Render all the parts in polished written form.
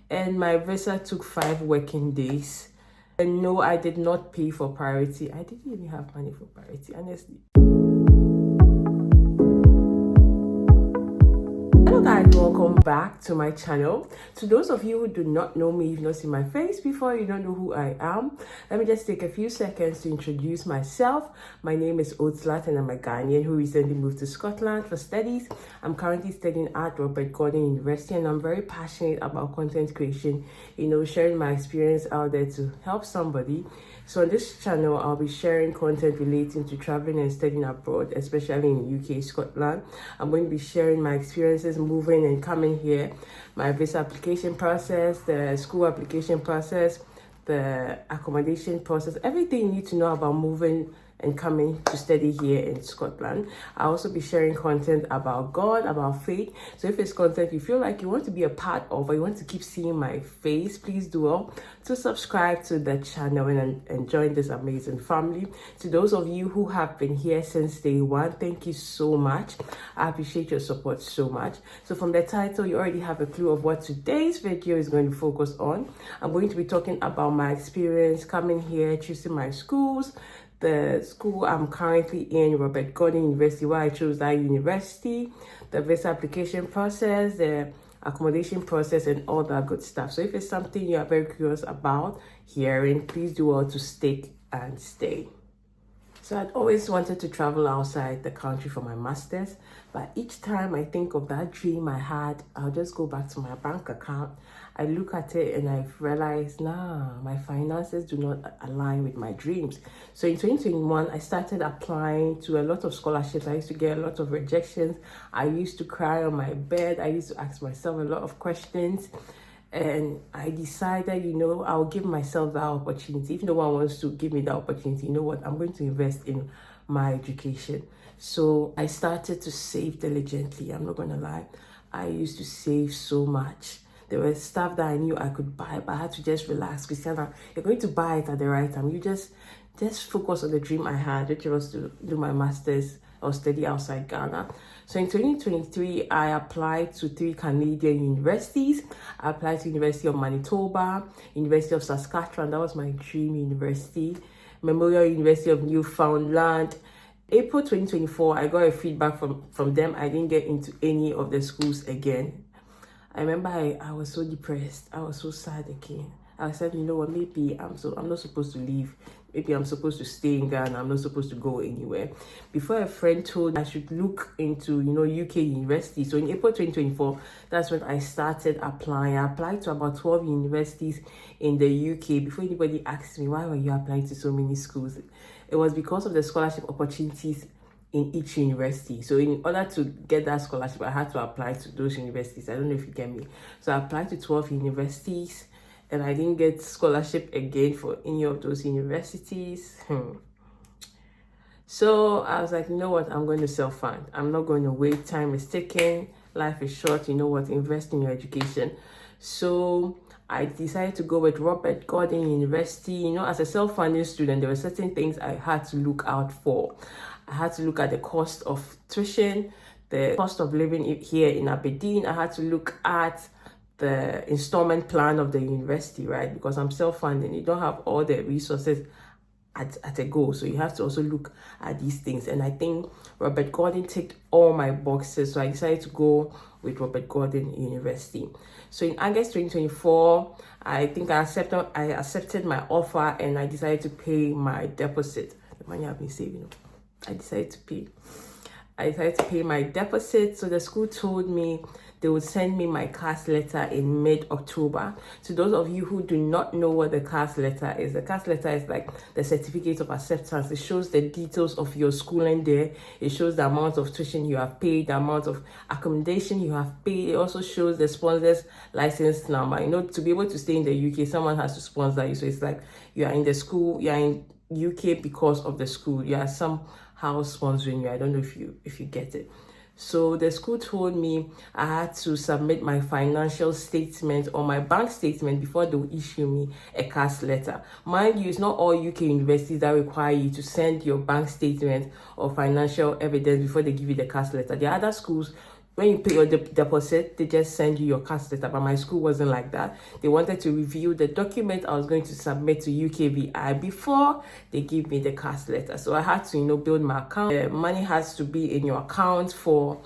and my visa took 5 working days. And no, I did not pay for priority. I didn't even have money for priority, honestly. Hello guys, welcome back to my channel. To those of you who do not know me, you've not seen my face before, you don't know who I am, let me just take a few seconds to introduce myself. My name is Otslat and I'm a Ghanaian who recently moved to Scotland for studies. I'm currently studying at Robert Gordon University and I'm very passionate about content creation, sharing my experience out there to help somebody. So on this channel, I'll be sharing content relating to traveling and studying abroad, especially in UK, Scotland. I'm going to be sharing my experiences moving and coming here, my visa application process, the school application process, the accommodation process, everything you need to know about moving and coming to study here in Scotland. I'll also be sharing content about God, about faith. So if it's content you feel like you want to be a part of or you want to keep seeing my face, please do well to subscribe to the channel and join this amazing family. To those of you who have been here since day one, thank you so much. I appreciate your support so much. So from the title, you already have a clue of what today's video is going to focus on. I'm going to be talking about my experience coming here, choosing my schools, the school I'm currently in, Robert Gordon University, why I chose that university, the visa application process, the accommodation process, and all that good stuff. So if it's something you are very curious about hearing, please do well to stick and stay. So I'd always wanted to travel outside the country for my master's, but each time I think of that dream I had, I'll just go back to my bank account. I look at it and I've realized, my finances do not align with my dreams. So in 2021, I started applying to a lot of scholarships. I used to get a lot of rejections. I used to cry on my bed. I used to ask myself a lot of questions. And I decided, I'll give myself that opportunity. If no one wants to give me that opportunity, you know what? I'm going to invest in my education. So I started to save diligently. I'm not going to lie. I used to save so much. There was stuff that I knew I could buy, but I had to just relax. Christiana, you're going to buy it at the right time. You just focus on the dream I had, which was to do my master's or study outside Ghana. So in 2023, I applied to 3 Canadian universities. I applied to University of Manitoba, University of Saskatchewan, that was my dream university, Memorial University of Newfoundland. April 2024, I got a feedback from them. I didn't get into any of the schools again. I remember I was so depressed. I was so sad again. I said, you know what, maybe I'm not supposed to leave. Maybe I'm supposed to stay in Ghana. I'm not supposed to go anywhere. Before a friend told me I should look into, UK university. So in April 2024, that's when I started applying. I applied to about 12 universities in the UK. Before anybody asked me, why were you applying to so many schools? It was because of the scholarship opportunities in each university. So in order to get that scholarship, I had to apply to those universities. I don't know if you get me. So I applied to 12 universities and I didn't get scholarship again for any of those universities. So I was like, you know what, I'm going to self-fund. I'm not going to wait. Time is ticking. Life is short. You know what, invest in your education. So I decided to go with Robert Gordon University. As a self-funding student, there were certain things I had to look out for. I had to look at the cost of tuition, the cost of living here in Aberdeen. I had to look at the installment plan of the university, right? Because I'm self-funding. You don't have all the resources at a go. So you have to also look at these things. And I think Robert Gordon ticked all my boxes. So I decided to go with Robert Gordon University. So in August 2024, I think I accepted my offer and I decided to pay my deposit. The money I've been saving. I decided to pay my deposit. So the school told me they would send me my CAS letter in mid-October. To those of you who do not know what the CAS letter is, the CAS letter is like the certificate of acceptance. It shows the details of your schooling there. It shows the amount of tuition you have paid, the amount of accommodation you have paid. It also shows the sponsor's license number. To be able to stay in the UK, someone has to sponsor you. So it's like you are in the school, you are in UK because of the school. You are somehow sponsoring you. I don't know if you get it. So the school told me I had to submit my financial statement or my bank statement before they will issue me a CAS letter. Mind you, it's not all UK universities that require you to send your bank statement or financial evidence before they give you the CAS letter. There are other schools when you pay your deposit, they just send you your CAS letter. But my school wasn't like that. They wanted to review the document I was going to submit to UKVI before they give me the CAS letter. So I had to, build my account. Money has to be in your account for,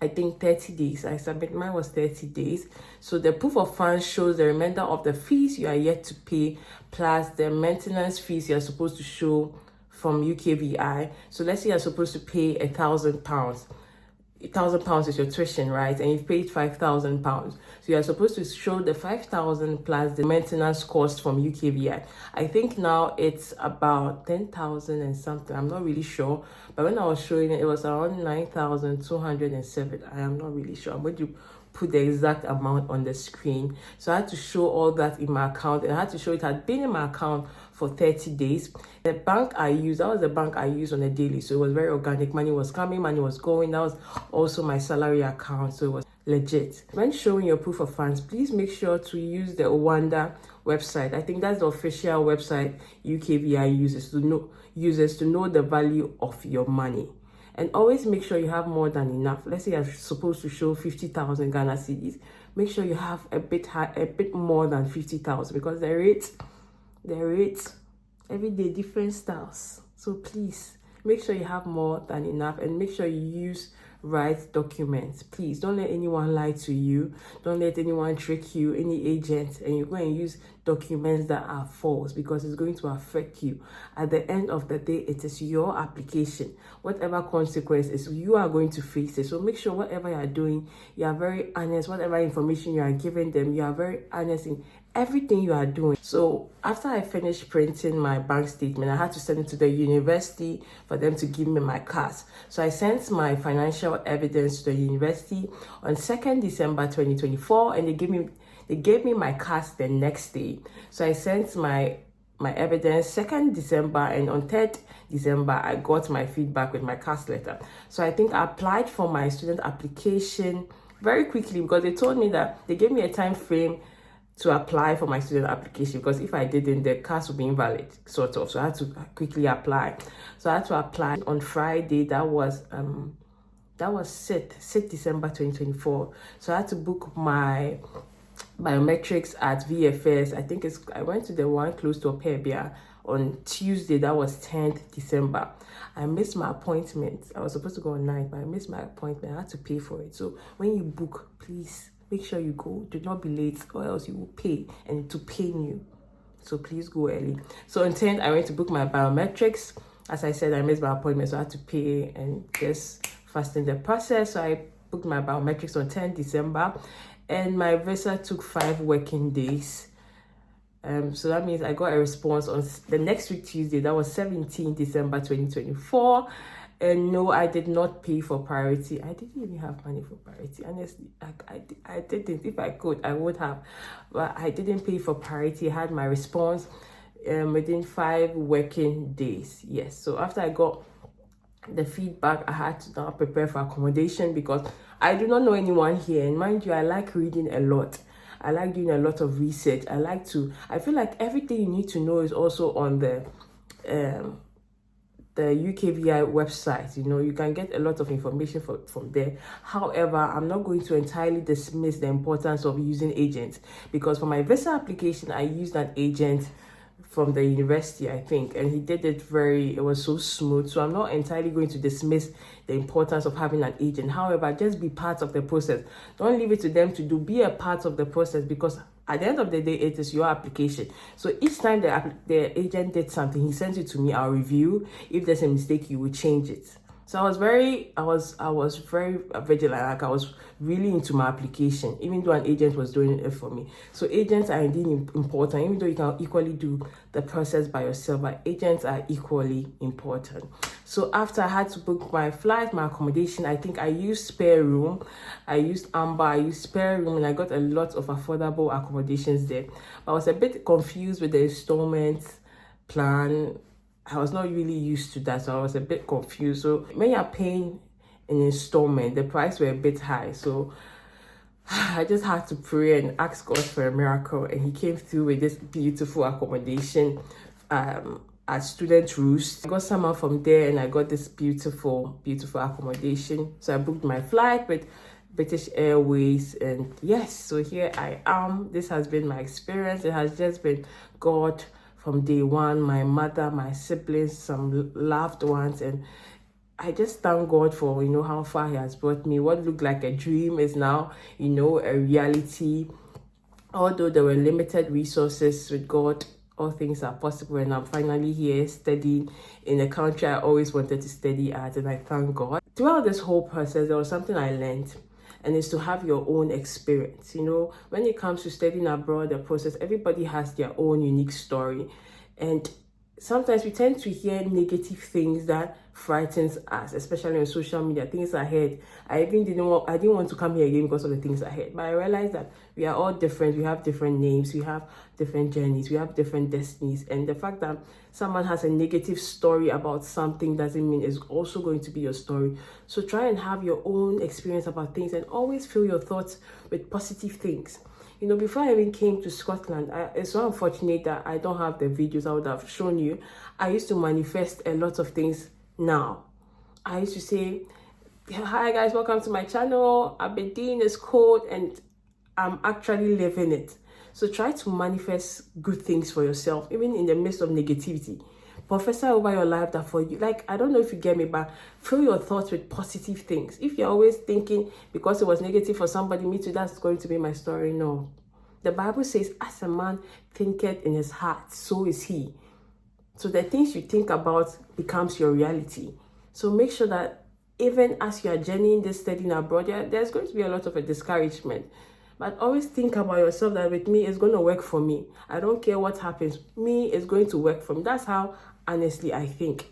I think, 30 days. I submit, mine was 30 days. So the proof of funds shows the remainder of the fees you are yet to pay, plus the maintenance fees you are supposed to show from UKVI. So let's say you're supposed to pay £1,000. £1,000 is your tuition, right? And you've paid £5,000. So you're supposed to show the 5,000 plus the maintenance cost from UKVI. I think now it's about 10,000 and something. I'm not really sure. But when I was showing it, it was around 9,207. I am not really sure. I'm going to put the exact amount on the screen. So I had to show all that in my account, and I had to show it had been in my account for 30 days. The bank I used, that was the bank I used on a daily. So it was very organic. Money was coming, money was going. That was also my salary account. So it was legit. When showing your proof of funds, please make sure to use the Owanda website. I think that's the official website UKVI uses to know the value of your money. And always make sure you have more than enough. Let's say you're supposed to show 50,000 Ghana cedis. Make sure you have a bit more than 50,000, because the rates every day different styles. So please make sure you have more than enough, and make sure you use right documents. Please don't let anyone lie to you. Don't let anyone trick you, any agent, and you're going to use documents that are false, because it's going to affect you. At the end of the day, it is your application. Whatever consequences, you are going to face it. So make sure whatever you are doing, you are very honest. Whatever information you are giving them, you are very honest in everything you are doing. So after I finished printing my bank statement, I had to send it to the university for them to give me my CAS. So I sent my financial evidence to the university on 2nd December 2024, and they gave me my CAS the next day. So I sent my evidence 2nd December, and on 3rd December I got my feedback with my CAS letter. So I think I applied for my student application very quickly, because they told me that they gave me a time frame to apply for my student application, because if I didn't, the CAS would be invalid, sort of. So I had to quickly apply. So I had to apply on Friday. That was 6th December 2024. So I had to book my biometrics at VFS. I went to the one close to Opebia on Tuesday. That was 10th December. I missed my appointment. I was supposed to go on 9th, but I missed my appointment. I had to pay for it. So when you book, please make sure you go. Do not be late, or else you will pay, and to pain you. So please go early. So on 10th, I went to book my biometrics. As I said, I missed my appointment, so I had to pay and just fasten the process. So I booked my biometrics on 10th December, and my visa took 5 working days. So that means I got a response on the next week, Tuesday. That was 17th December 2024. And no, I did not pay for priority. I didn't even have money for priority. Honestly, I didn't. If I could, I would have. But I didn't pay for priority. I had my response within 5 working days. Yes. So after I got the feedback, I had to now prepare for accommodation, because I do not know anyone here. And mind you, I like reading a lot. I like doing a lot of research. I feel like everything you need to know is also on the UKVI website. You can get a lot of information from there. However, I'm not going to entirely dismiss the importance of using agents, because for my visa application, I used an agent from the university, I think, and he did it it was so smooth. So I'm not entirely going to dismiss the importance of having an agent. However, just be part of the process. Don't leave it to them to do. Be a part of the process, because at the end of the day, it is your application. So each time the agent did something, he sends it to me. I'll review. If there's a mistake, you will change it. So I was very vigilant. Like, I was really into my application, even though an agent was doing it for me. So agents are indeed important, even though you can equally do the process by yourself, but agents are equally important. So after I had to book my flight, my accommodation, I think I used Spare Room. I used Amber, I used Spare Room, and I got a lot of affordable accommodations there. But I was a bit confused with the installment plan. I was not really used to that, so I was a bit confused. So when you're paying an installment, the price were a bit high. So I just had to pray and ask God for a miracle, and he came through with this beautiful accommodation at Student Roost. I got someone from there and I got this beautiful accommodation. So I booked my flight with British Airways, and yes, so here I am. This has been my experience. It has just been God from day one, my mother, my siblings, some loved ones, and I just thank God for, how far He has brought me. What looked like a dream is now, a reality. Although there were limited resources, with God, all things are possible, and I'm finally here studying in a country I always wanted to study at, and I thank God. Throughout this whole process, there was something I learned, and it's to have your own experience. When it comes to studying abroad, the process, everybody has their own unique story, and sometimes we tend to hear negative things that frightens us, especially on social media, things I heard. I didn't want to come here again because of the things I heard. But I realized that we are all different. We have different names. We have different journeys. We have different destinies. And the fact that someone has a negative story about something doesn't mean it's also going to be your story. So try and have your own experience about things, and always fill your thoughts with positive things. Before I even came to Scotland, it's so unfortunate that I don't have the videos I would have shown you. I used to manifest a lot of things now. I used to say, hi guys, welcome to my channel. Aberdeen is cold, and I'm actually living it. So try to manifest good things for yourself, even in the midst of negativity. Prophesy over your life that for you, I don't know if you get me, but fill your thoughts with positive things. If you're always thinking because it was negative for somebody, me too, that's going to be my story. No. The Bible says, as a man thinketh in his heart, so is he. So the things you think about becomes your reality. So make sure that even as you are journeying this studying abroad, there's going to be a lot of a discouragement. But always think about yourself that with me, it's going to work for me. I don't care what happens. Me, it's going to work for me. That's how, honestly, I think.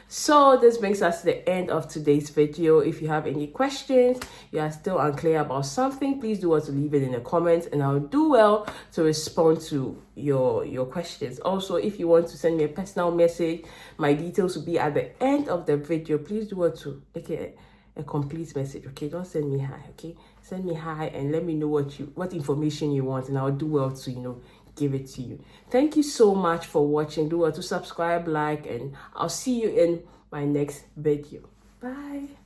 So this brings us to the end of today's video. If you have any questions, you are still unclear about something, please do want to leave it in the comments, and I'll do well to respond to your questions. Also, if you want to send me a personal message, my details will be at the end of the video. Please do want to make it a complete message, okay? Don't send me hi, okay? Send me hi and let me know what information you want, and I'll do well to give it to you. Thank you so much for watching. Do well to subscribe, like, and I'll see you in my next video. Bye.